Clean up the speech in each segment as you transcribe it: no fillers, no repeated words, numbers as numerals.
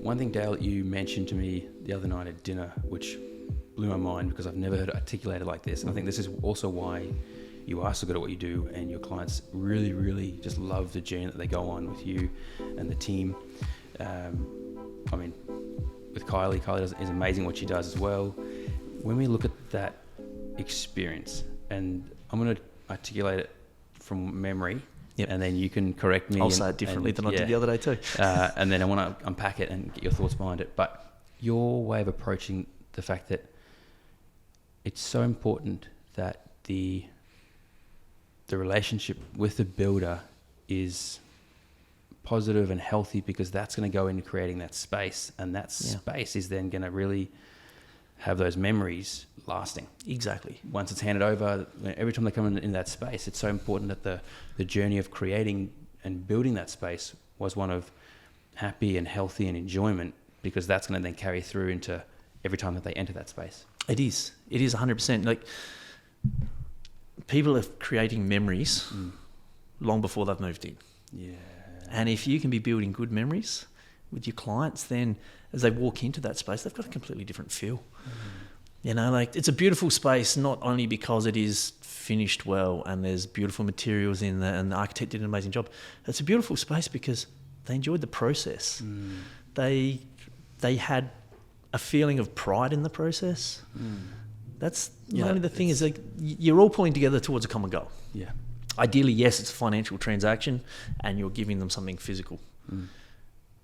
one thing, Dale, you mentioned to me the other night at dinner, which blew my mind because I've never heard it articulated like this. And I think this is also why you are so good at what you do, and your clients really, really just love the journey that they go on with you and the team. I mean, with Kylie is amazing what she does as well. When we look at that experience, and I'm going to articulate it from memory, and then you can correct me. I'll say it differently than I did the other day too. And then I want to unpack it and get your thoughts behind it. But your way of approaching the fact that it's so important that the relationship with the builder is positive and healthy, because that's going to go into creating that space, and that space is then going to really have those memories lasting. Exactly. Once it's handed over, every time they come in that space, it's so important that the journey of creating and building that space was one of happy and healthy and enjoyment, because that's going to then carry through into every time that they enter that space. It is 100%. Like, people are creating memories long before they've moved in. Yeah. And if you can be building good memories with your clients, then as they walk into that space, they've got a completely different feel. You know, like, it's a beautiful space, not only because it is finished well and there's beautiful materials in there and the architect did an amazing job. It's a beautiful space because they enjoyed the process. They had a feeling of pride in the process. That's only the thing is, like, you're all pulling together towards a common goal. Yeah. Ideally, yes, it's a financial transaction and you're giving them something physical.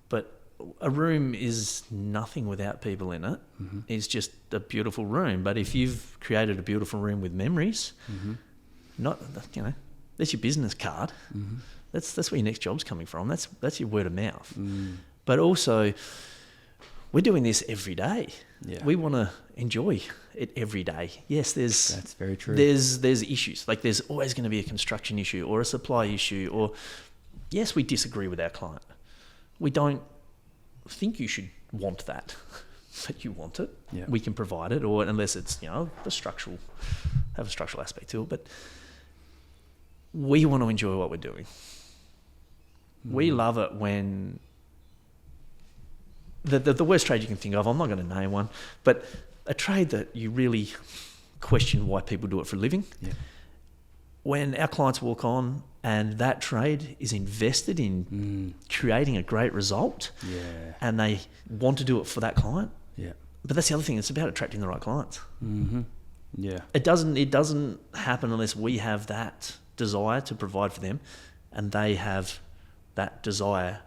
But a room is nothing without people in it. It's just a beautiful room. But if you've created a beautiful room with memories, that's your business card. That's where your next job's coming from. That's your word of mouth. But also, we're doing this every day. Yeah. We want to enjoy it every day. Yes, that's very true. There's issues. Like, there's always going to be a construction issue or a supply issue, or yes, we disagree with our client. We don't think you should want that, but you want it. Yeah. We can provide it, or unless it's have a structural aspect to it. But we want to enjoy what we're doing. We love it when the worst trade you can think of, I'm not going to name one, but a trade that you really question why people do it for a living. Yeah. When our clients walk on and that trade is invested in creating a great result, and they want to do it for that client. Yeah. But that's the other thing, it's about attracting the right clients. Yeah. It doesn't happen unless we have that desire to provide for them and they have that desire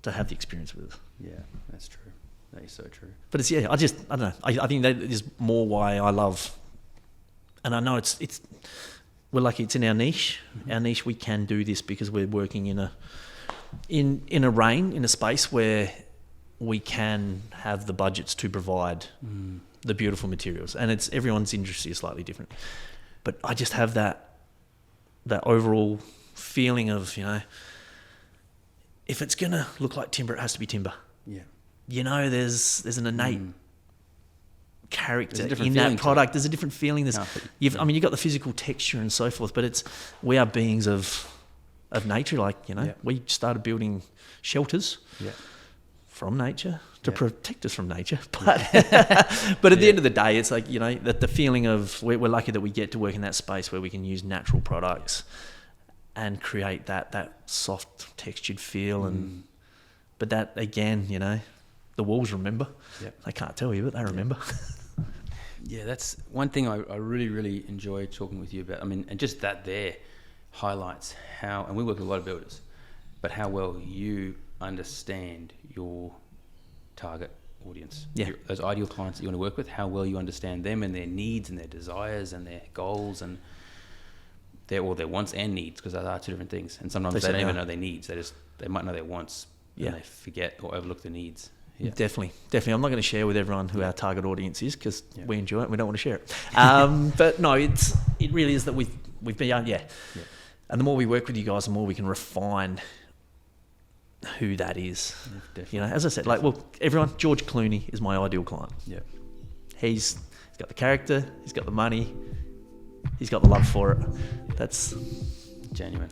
to have the experience with us. Yeah, that's true. That is so true. But it's, I don't know. I think that is more why I love, and I know it's we're lucky it's in our niche. Our niche, we can do this because we're working in a space where we can have the budgets to provide the beautiful materials, and it's everyone's industry is slightly different. But I just have that overall feeling of, if it's gonna look like timber, it has to be timber. Yeah. There's an innate character in that product. There's a different feeling. You've got the physical texture and so forth, but we are beings of nature. We started building shelters from nature to protect us from nature. But but at the end of the day, it's like, that the feeling of we're lucky that we get to work in that space where we can use natural products and create that soft textured feel. But that, again, the walls remember. Yep. They can't tell you, but they remember. Yeah, that's one thing I really, really enjoy talking with you about. I mean, and just that there highlights how, and we work with a lot of builders, but how well you understand your target audience. Yeah. Those ideal clients that you want to work with, how well you understand them and their needs and their desires and their goals and their wants and needs, because those are two different things. And sometimes they don't even know their needs. They might know their wants, and they forget or overlook the needs. Yeah. Definitely. I'm not going to share with everyone who our target audience is, because we enjoy it and we don't want to share it. But no, it really is that we've been, and the more we work with you guys, the more we can refine who that is. Yeah, as I said, everyone, George Clooney is my ideal client. Yeah. He's got the character, he's got the money, he's got the love for it. That's genuine.